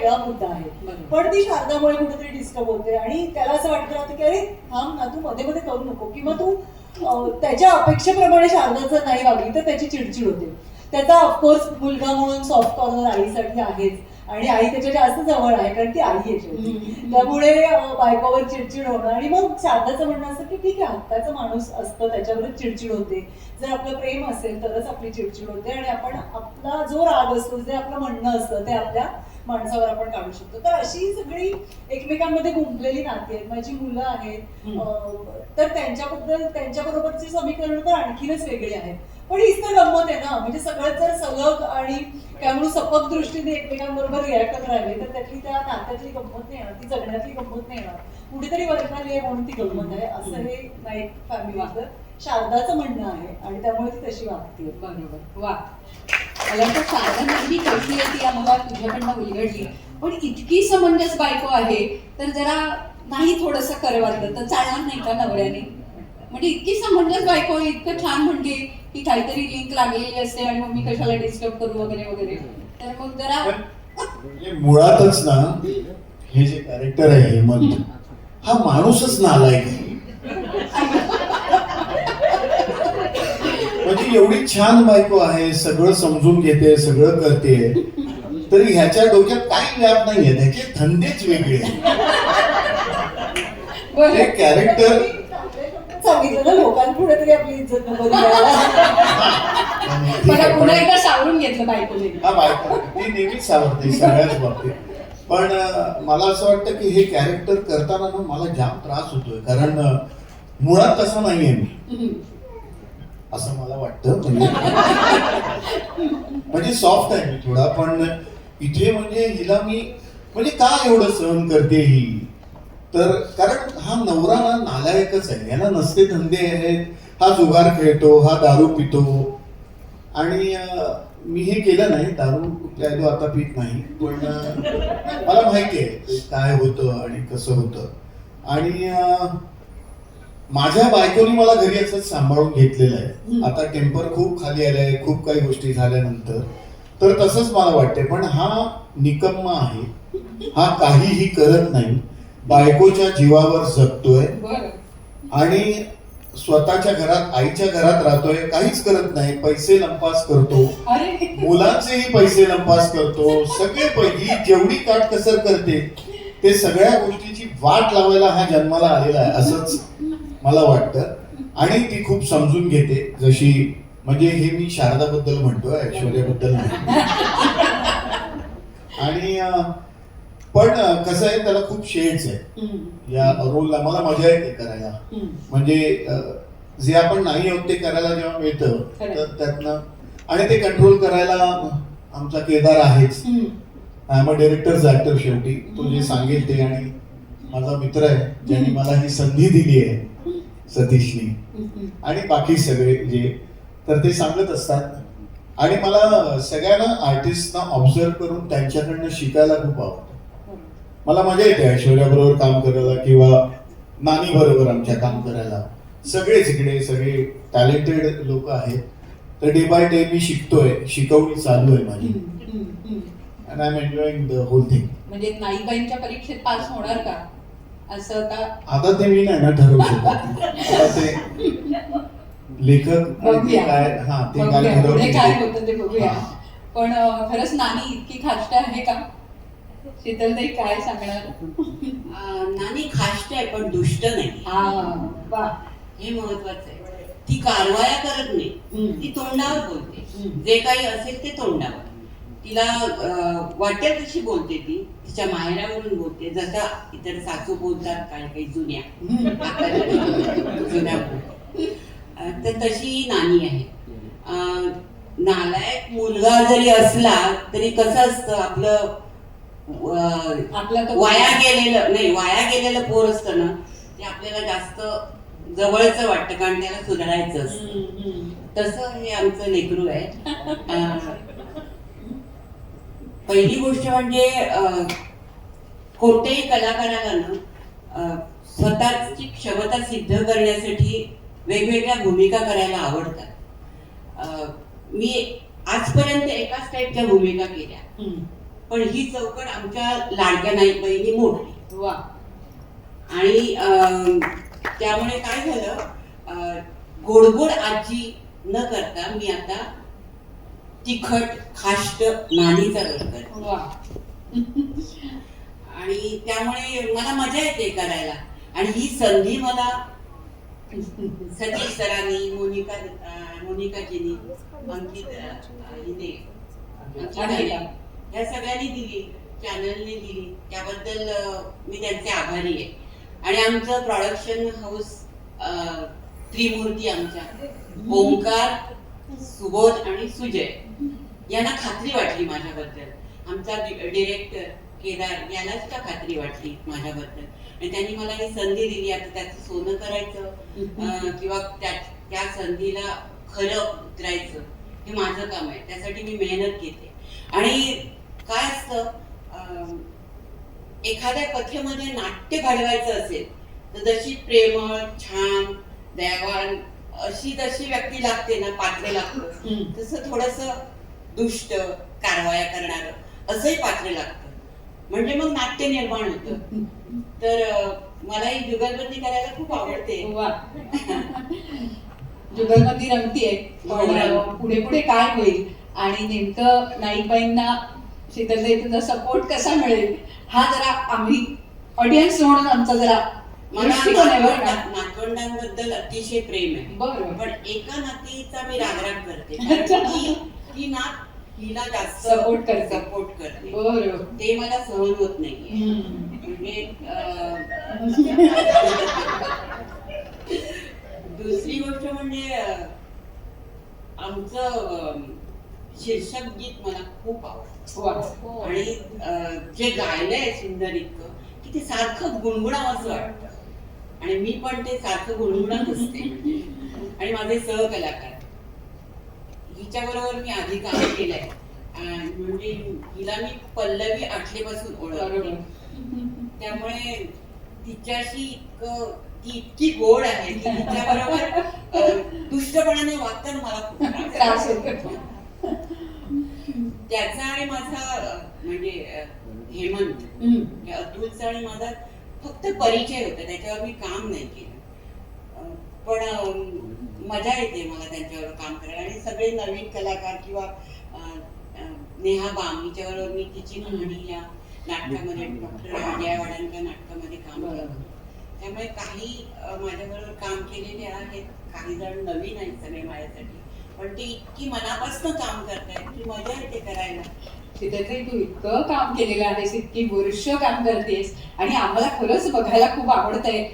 वेगळा मुद्दा आहे. पण ती शारदामुळे कुठेतरी डिस्टर्ब होते आणि त्याला असं वाटत राहतं की अरे थांब ना, तू मध्ये मध्ये करू नको, किंवा तू त्याच्या अपेक्षेप्रमाणे शारदाचं नाही वागली तर त्याची चिडचिड होते. त्याचा ऑफकोर्स मुलगा म्हणून सॉफ्ट कॉर्नर आईसाठी आहेच, आणि आई त्याच्या जास्त जवळ आहे कारण ती आई आहे शेवटी. त्यामुळे बायकोवर चिडचिड होणं, आणि मग शारदाचं म्हणणं असतं की ठीक आहे, हक्काचा माणूस असतं त्याच्यावरच चिडचिड होते, जर आपलं प्रेम असेल तरच आपली चिडचिड होते, आणि आपण आपला जो राग असतो, जे आपलं म्हणणं असतं ते आपल्या माणसावर आपण काढू शकतो. तर अशी सगळी एकमेकांमध्ये गुंफलेली नाती आहेत. माझी मुलं आहेत, तर त्यांच्याबरोबरची समीकरण तर आणखीनच वेगळी आहेत. पण हीच तर गंमत आहे ना, म्हणजे सगळं जर सलग आणि काय म्हणून सपक दृष्टीने एकमेकांबरोबर रिॲक्ट करत राहिले तर त्यातली त्या नात्यातली गंमत नाही येणार, ती जगण्यातली गंमत नाही येणार. कुठेतरी वैतागली आहे म्हणून ती गंमत आहे, असं हे नाईक फॅमिलीचं शारदाचं म्हणणं आहे, आणि त्यामुळे ती तशी वागते. बरोबर. वा, मला तर शारदा नेहमी कशी आहे ती आम्हाला तुझ्याकडनं उलगडली. पण इतकी समंजस बायको आहे तर जरा नाही थोडंसं करवालं तर चालणार नाही का नवऱ्याने? म्हणजे इतकी समंजस बायको आहे, इतकं छान म्हणते की काहीतरी लिंक लागलेली असते आणि मग मी कशाला डिस्टर्ब करू वगैरे वगैरे, तर मग जरा मुळातच ना हे जे कॅरेक्टर आहे हेमंत, हा माणूसच नालायक आहे. म्हणजे एवढी छान बायको आहे, सगळं समजून घेते, सगळं करते, तरी ह्याच्या डोक्यात काही व्याप नाहीये, त्याचे धंदेच वेगळे. ते कॅरेक्टर सांगितलं ना लोकांपुढे तरी आपली इज्जत नको द्यायला. मला पुन्हा एकदा सावरून घेतलं बायकोने. हा, बायको ती नेहमीच सावरते सगळ्याच बाबतीत. पण मला असं वाटतं की हे कॅरेक्टर करताना ना मला जाम त्रास होतोय, कारण मुळात तसं नाहीये मी, असं मला वाटतं. म्हणजे सॉफ्ट आहे मी थोडा, पण इथे म्हणजे हिला मी म्हणजे का एवढं सहन करते ही, तर कारण हा नवरा ना नालायकच आहे, याला नसते धंदे आहेत, हा जुगार खेळतो, हा दारू पितो, आणि मी हे केलं नाही, दारू प्यायलो आता पित नाही, पण मला माहिती आहे काय होतं आणि कसं होतं. आणि माझ्या बायकोनी मला घरी असंच सांभाळून घेतलेलं आहे. आता टेम्पर खूप खाली आलाय, खूप काही गोष्टी झाल्यानंतर, तर तसंच मला वाटते. पण हा निकम्मा आहे, हा काहीही करत नाही, बायकोच्या जीवावर जगतोय आणि स्वतःच्या घरात आईच्या घरात राहतोय, काहीच करत नाही, पैसे लंपास करतो, मुलांचेही पैसे लंपास करतो, सगळे पैकी जेवढी काटकसर करते ते सगळ्या गोष्टीची वाट लावायला हा जन्माला आलेला आहे असंच मला वाटतं. आणि ती खूप समजून घेते, जशी म्हणजे हे मी शारदाबद्दल म्हणतोय, ऐश्वर्याबद्दल नाही. आणि पण कसं आहे, त्याला खूप शेड्स आहे या रोलला, मला मजा येते करायला. म्हणजे जे आपण नाही आहोत ते करायला जेव्हा मिळतं तर त्यातनं, आणि ते कंट्रोल करायला आमचा केदार आहेच. I am a directors actor शेवटी, तो जे सांगेल ते. आणि माझा मित्र आहे ज्यांनी मला ही संधी दिली आहे, सतीशनी, आणि बाकी सगळे जे, तर ते सांगत असतात. आणि मला सगळ्यांना आर्टिस्टना ऑब्झर्व करून त्यांच्याकडनं शिकायला खूप आवडतं. मला मजा येते ऐश्वर्या बरोबर काम करायला किंवा नानी बरोबर आमच्या काम करायला. सगळेच इकडे सगळे टॅलेंटेड लोक आहेत, तर डे बाय डे मी शिकतोय, शिकवणी चालू आहे माझी, and I am enjoying the whole thing. म्हणजे नाईबाईंच्या परीक्षेत पास होणार का असं आता ते मी नाही ना ठरवू शकत. आता ते लेखक काय, हा ते काय होतं ते बघूया. पण खरंच नानी इतकी खाष्ट आहे का? शीतलताई काय सांगणार? नानी खाष्ट आहे पण दुष्ट नाही, हे महत्वाचं आहे. ती कारवाया करत नाही, ती तोंडावर बोलते, जे काही असेल ते तोंडावर. तिला वाटेल तशी बोलते, ती तिच्या माहेरावरून बोलते, जसा इतर सासू बोलतात काही जुन्या तर तशी नानी आहे. नालायक मुलगा जरी असला तरी कसं असतं, आपलं वाया गेलेलं पोर असतं ना, ते आपल्याला जास्त जवळच वाटतं, कारण त्याला सुधारायचं असतं. तसं हे आमचं लेकरू आहे. पहिली गोष्ट म्हणजे कोणत्याही कलाकाराला ना स्वतःची क्षमता सिद्ध करण्यासाठी वेगवेगळ्या भूमिका करायला आवडतात. मी आजपर्यंत एकाच टाईपच्या भूमिका केल्या, पण ही चौकट आमच्या लाडक्या नाईक बहिणी मोडली. वा. आणि त्यामुळे काय झालं, गोडगोड आजी न करता मी आता तिखट खाष्ट नानीचा रोल करते. वा. आणि त्यामुळे मला मजा येते करायला. आणि ही संधी मला सतीश सरांनी, मोनिकाजीनी, अंकिताने, या सगळ्यांनी दिली, चॅनलने दिली, त्याबद्दल मी त्यांचे आभारी आहे. आणि आमचं प्रोडक्शन हाऊस त्रिमूर्ती आमच्या ओंकार, सुबोध आणि सुजय यांना खात्री वाटली माझ्याबद्दल. आमचा डिरेक्टर केदार याला सुद्धा खात्री वाटली माझ्याबद्दल आणि त्यांनी मला ही संधी दिली. आता त्याचं सोनं करायचं किंवा त्या संधीला खरं उतरायचं हे माझं काम आहे. त्यासाठी मी मेहनत घेते. आणि काय असतं, एखाद्या कथेमध्ये नाट्य घडवायचं असेल तर जशी प्रेमळ, छान, दयावान अशी जशी व्यक्ती लागते ना, पात्र लागतं, तसं थोडस दुष्ट, कारवाया करणारं असंही पात्र लागतं. म्हणजे मग नाट्य निर्माण होतं. तर मला ही जुगलबंदी करायला खूप आवडते. वा. जुगलबंदी रंगतीये. पण पुढे पुढे काय होईल आणि नेमकं नाईकबाईंना शीतलताई तुझा सपोर्ट कसा मिळेल हा जरा आम्ही ऑडियन्स म्हणून आमचा जरा मला दृष्टिकोन आहे बरं का. नातवंडांबद्दल अतिशय प्रेम आहे. बरोबर. पण एका नातीचा मी रागराग करते, कारण ती नात हिला जास्त सपोर्ट करते. बरोबर. ते मला सहन होत नाहीये. म्हणजे दुसरी गोष्ट म्हणजे आमचं शीर्षक गीत मला खूप आवडतं. आणि जे गायलंय सुंदर इतकं की ते सारखं गुणगुणावं असं वाटतं. आणि मी पण ते सारखं गुणगुणत असते. आणि माझे सहकलाकार, हिच्या बरोबर मी आधी काम केलंय. म्हणजे हिला मी पल्लवी आठलेपासून ओळखते. त्यामुळे तिच्याशी ती इतकी गोड आहे की तिच्या बरोबर दुष्टपणाने वागताना मला खूप त्रास होतो. त्याचा आणि माझा म्हणजे हेमंत अतुलचा आणि माझा फक्त परिचय होता, त्याच्यावर मी काम नाही केलं. पण मजा येते मला त्यांच्यावर काम करायला. आणि सगळे नवीन कलाकार किंवा नेहा बाम हिच्याबरोबर मी तिची कहाणी या नाटकामध्ये, डॉक्टर विजया वाडणकर नाटकामध्ये काम केलं. त्यामुळे काही माझ्याबरोबर काम केलेले आहेत, काही जण नवीन आहेत सगळे माझ्यासाठी. पण ते इतकी मनापासून काम करतायत की मजा येते करायला. शीतलताई तू इतकं काम केलेलं आहेस, इतकी वर्ष काम करतेस आणि आम्हाला खरंच बघायला खूप आवडतंय